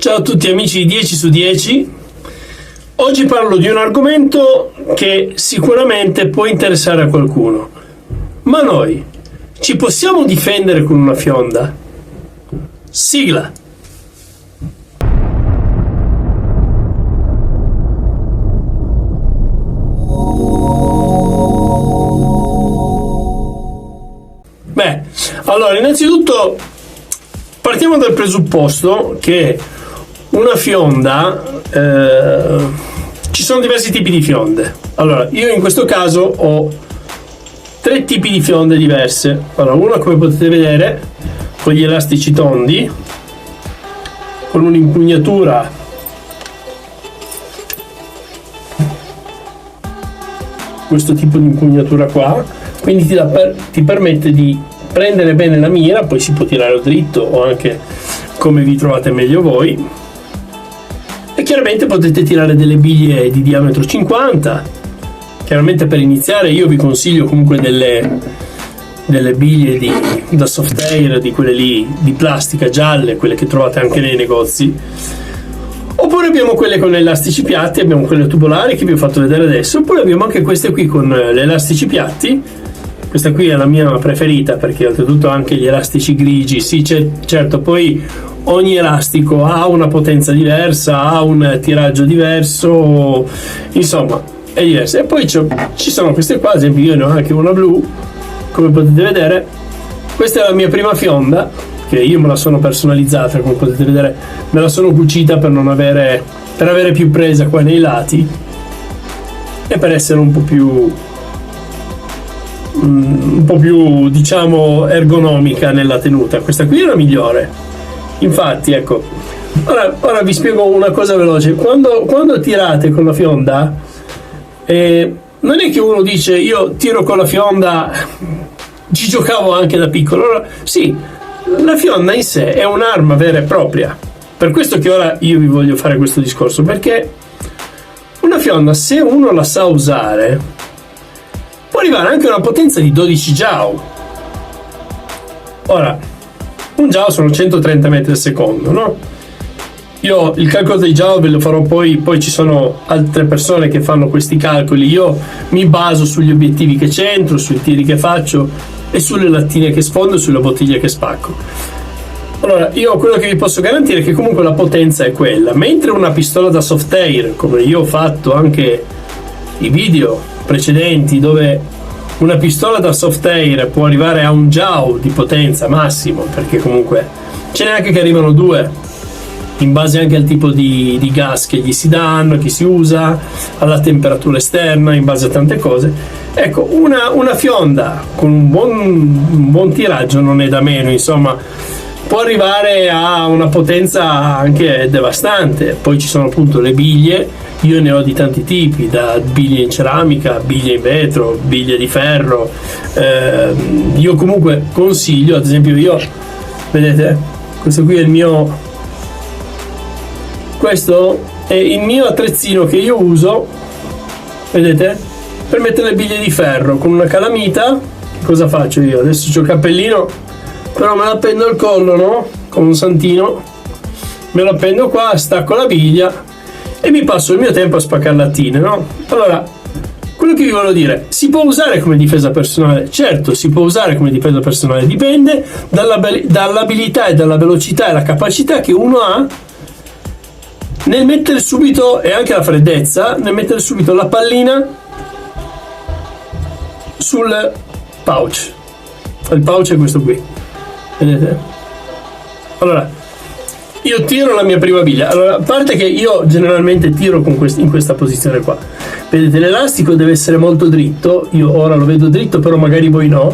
Ciao a tutti amici di 10 su 10. Oggi parlo di un argomento che sicuramente può interessare a qualcuno. Ma noi ci possiamo difendere con una fionda? Sigla! Beh, allora innanzitutto partiamo dal presupposto che una fionda, ci sono diversi tipi di fionde. Allora, io in questo caso ho 3 tipi di fionde diverse. Allora, una, come potete vedere, con gli elastici tondi, con un'impugnatura questo tipo di impugnatura qua, quindi ti permette di prendere bene la mira, poi si può tirare dritto o anche come vi trovate meglio voi. E chiaramente potete tirare delle biglie di diametro 50. Chiaramente per iniziare io vi consiglio comunque delle biglie da soft air, di quelle lì di plastica gialle, quelle che trovate anche nei negozi. Oppure abbiamo quelle con elastici piatti, abbiamo quelle tubolari che vi ho fatto vedere adesso, oppure abbiamo anche queste qui con gli elastici piatti. Questa qui è la mia preferita perché oltretutto ha anche gli elastici grigi. Sì, certo, poi ogni elastico ha una potenza diversa, ha un tiraggio diverso, insomma è diverso. E poi ci sono queste qua, ad esempio io ne ho anche una blu, come potete vedere. Questa è la mia prima fionda, che io me la sono personalizzata, come potete vedere me la sono cucita per avere più presa qua nei lati e per essere un po' più diciamo ergonomica nella tenuta. Questa qui è la migliore, infatti. Ecco, ora vi spiego una cosa veloce. Quando tirate con la fionda, non è che uno dice io tiro con la fionda, ci giocavo anche da piccolo. Allora, sì, la fionda in sé è un'arma vera e propria, per questo che ora io vi voglio fare questo discorso, perché una fionda, se uno la sa usare, può arrivare anche a una potenza di 12 Joule. Ora, un Joule sono 130 metri al secondo, no? Io il calcolo dei Joule ve lo farò poi ci sono altre persone che fanno questi calcoli. Io mi baso sugli obiettivi che centro, sui tiri che faccio e sulle lattine che sfondo e sulle bottiglie che spacco. Allora, io quello che vi posso garantire è che comunque la potenza è quella, mentre una pistola da soft air, come io ho fatto anche i video precedenti, dove una pistola da soft air può arrivare a 1 Joule di potenza massimo, perché comunque ce n'è anche che arrivano 2, in base anche al tipo di gas che gli si danno, che si usa, alla temperatura esterna, in base a tante cose. Ecco, una fionda con un buon tiraggio non è da meno, insomma, può arrivare a una potenza anche devastante. Poi ci sono appunto le biglie. Io ne ho di tanti tipi, da biglie in ceramica, biglie in vetro, biglie di ferro. Io comunque consiglio, ad esempio vedete, questo qui è questo è il mio attrezzino che io uso, vedete, per mettere le biglie di ferro con una calamita. Cosa faccio io? Adesso c'ho il cappellino, però me la appendo al collo, no? Con un santino, me lo appendo qua, stacco la biglia e mi passo il mio tempo a spaccare lattine, no? Allora, quello che vi voglio dire, si può usare come difesa personale? Certo, si può usare come difesa personale, dipende dall'abilità e dalla velocità e la capacità che uno ha nel mettere subito, e anche la freddezza, nel mettere subito la pallina sul pouch. Il pouch è questo qui, vedete? Allora, io tiro la mia prima biglia. Allora, a parte che io generalmente tiro in questa posizione qua, vedete, l'elastico deve essere molto dritto. Io ora lo vedo dritto, però magari voi no,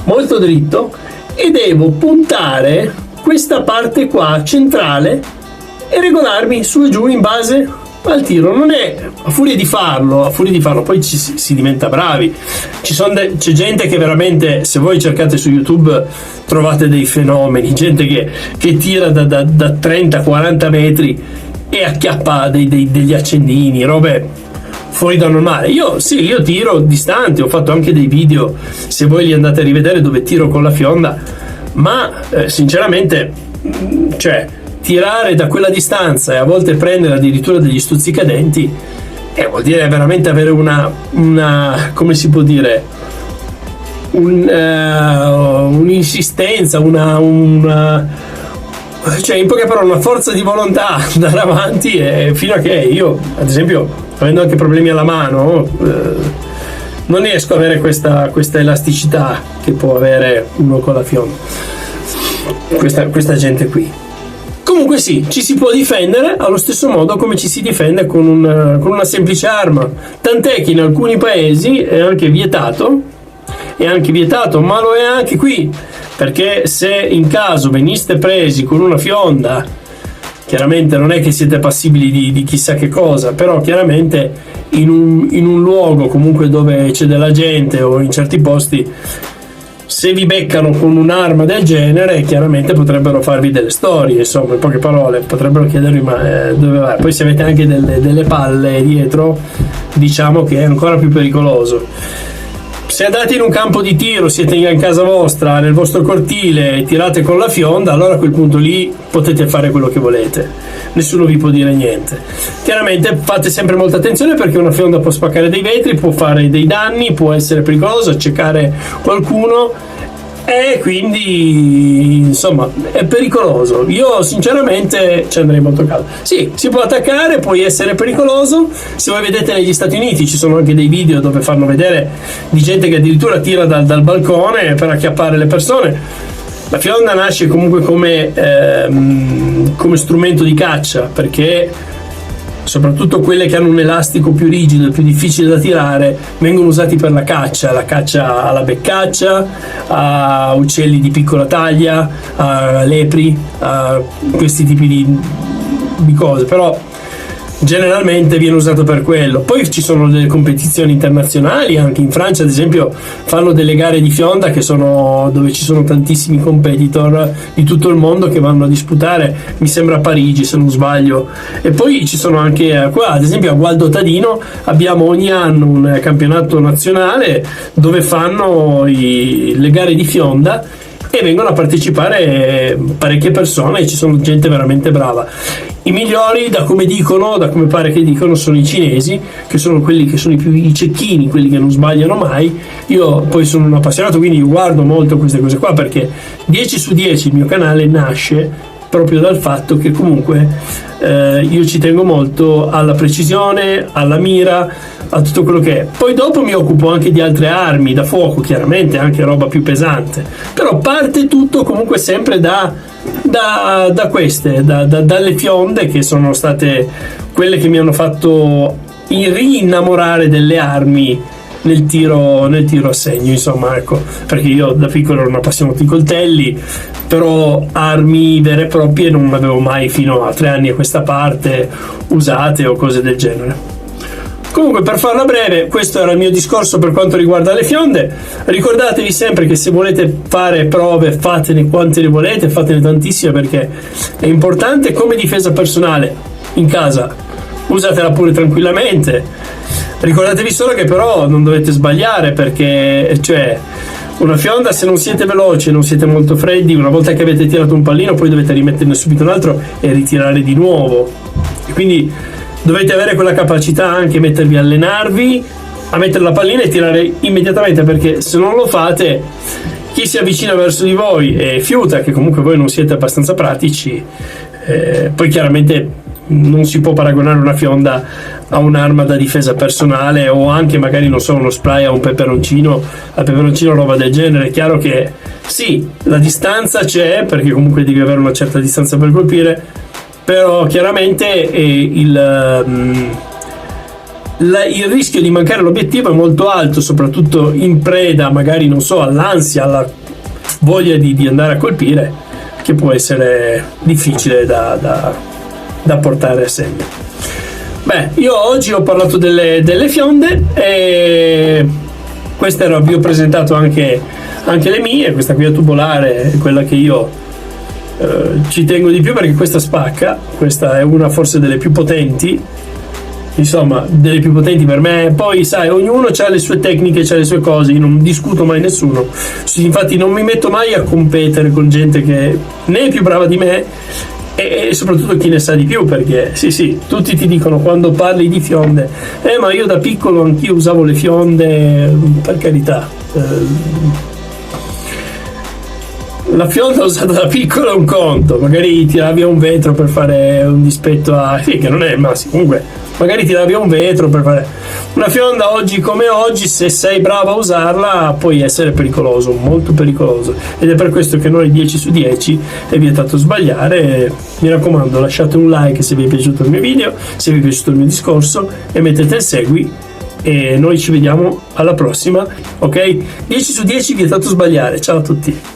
molto dritto, e devo puntare questa parte qua centrale e regolarmi su e giù in base al tiro. Non è a furia di farlo poi si diventa bravi. C'è gente che veramente, se voi cercate su YouTube, trovate dei fenomeni, gente che tira da 30-40 metri e acchiappa degli accendini, robe fuori da normale. Io tiro distante, ho fatto anche dei video, se voi li andate a rivedere, dove tiro con la fionda, ma sinceramente, cioè, tirare da quella distanza e a volte prendere addirittura degli stuzzicadenti, vuol dire veramente avere una come si può dire, un'insistenza, cioè in poche parole una forza di volontà andare avanti, e fino a che io, ad esempio, avendo anche problemi alla mano, non riesco ad avere questa elasticità che può avere uno con la fionda, questa gente qui. Comunque sì, ci si può difendere allo stesso modo come ci si difende con una semplice arma, tant'è che in alcuni paesi è anche vietato, ma lo è anche qui, perché se in caso veniste presi con una fionda, chiaramente non è che siete passibili di chissà che cosa, però chiaramente in un luogo comunque dove c'è della gente o in certi posti, se vi beccano con un'arma del genere, chiaramente potrebbero farvi delle storie, insomma, in poche parole, potrebbero chiedervi ma dove vai? Poi se avete anche delle palle dietro, diciamo che è ancora più pericoloso. Se andate in un campo di tiro, siete in casa vostra, nel vostro cortile, e tirate con la fionda, allora a quel punto lì potete fare quello che volete, nessuno vi può dire niente. Chiaramente fate sempre molta attenzione, perché una fionda può spaccare dei vetri, può fare dei danni, può essere pericolosa, accecare qualcuno, e quindi insomma è pericoloso. Io sinceramente ci andrei molto caldo. Sì, si può attaccare, può essere pericoloso. Se voi vedete negli Stati Uniti ci sono anche dei video dove fanno vedere di gente che addirittura tira dal balcone per acchiappare le persone. La fionda nasce comunque come strumento di caccia, perché soprattutto quelle che hanno un elastico più rigido e più difficile da tirare vengono usati per la caccia alla beccaccia, a uccelli di piccola taglia, a lepri, a questi tipi di cose, però generalmente viene usato per quello. Poi ci sono delle competizioni internazionali, anche in Francia ad esempio fanno delle gare di fionda dove ci sono tantissimi competitor di tutto il mondo che vanno a disputare, mi sembra a Parigi se non sbaglio. E poi ci sono anche qua, ad esempio a Gualdo Tadino abbiamo ogni anno un campionato nazionale dove fanno le gare di fionda, e vengono a partecipare parecchie persone, e ci sono gente veramente brava. I migliori, da come pare che dicono, sono i cinesi, che sono quelli che sono i cecchini, quelli che non sbagliano mai. Io poi sono un appassionato, quindi guardo molto queste cose qua, perché 10 su 10 il mio canale nasce proprio dal fatto che comunque io ci tengo molto alla precisione, alla mira, a tutto quello che è. Poi dopo mi occupo anche di altre armi da fuoco, chiaramente anche roba più pesante, però parte tutto comunque sempre dalle fionde, che sono state quelle che mi hanno fatto rinnamorare delle armi nel tiro a segno, insomma, ecco, perché io da piccolo ero un appassionato di coltelli, però armi vere e proprie non avevo mai, fino a 3 anni a questa parte, usate o cose del genere. Comunque, per farla breve, questo era il mio discorso per quanto riguarda le fionde. Ricordatevi sempre che se volete fare prove, fatene quante ne volete, fatene tantissime, perché è importante come difesa personale in casa. Usatela pure tranquillamente. Ricordatevi solo che però non dovete sbagliare, perché una fionda, se non siete veloci, non siete molto freddi, una volta che avete tirato un pallino poi dovete rimetterne subito un altro e ritirare di nuovo, e quindi dovete avere quella capacità, anche mettervi a allenarvi a mettere la pallina e tirare immediatamente, perché se non lo fate, chi si avvicina verso di voi e fiuta che comunque voi non siete abbastanza pratici, poi chiaramente non si può paragonare una fionda a un'arma da difesa personale, o anche magari, non so, uno spray a un peperoncino, roba del genere. È chiaro che sì, la distanza c'è, perché comunque devi avere una certa distanza per colpire, però chiaramente il rischio di mancare l'obiettivo è molto alto, soprattutto in preda magari, non so, all'ansia, alla voglia di andare a colpire, che può essere difficile da portare a segno. Beh, io oggi ho parlato delle fionde, e questa vi ho presentato anche le mie. Questa qui è tubolare, è quella che io ci tengo di più, perché questa spacca. Questa è una forse delle più potenti, insomma, delle più potenti per me. Poi sai, ognuno ha le sue tecniche, ha le sue cose, io non discuto mai nessuno, infatti non mi metto mai a competere con gente che né è più brava di me e soprattutto chi ne sa di più, perché sì, tutti ti dicono quando parli di fionde, ma io da piccolo anch'io usavo le fionde, per carità. La fionda usata da piccolo è un conto, magari tiravi a un vetro per fare un dispetto sì, che non è il massimo, comunque magari tiravi a un vetro per fare una fionda. Oggi come oggi, se sei bravo a usarla, puoi essere pericoloso, molto pericoloso, ed è per questo che noi 10 su 10 è vietato sbagliare. Mi raccomando, lasciate un like se vi è piaciuto il mio video, se vi è piaciuto il mio discorso, e mettete il segui, e noi ci vediamo alla prossima, ok? 10 su 10 vietato sbagliare. Ciao a tutti.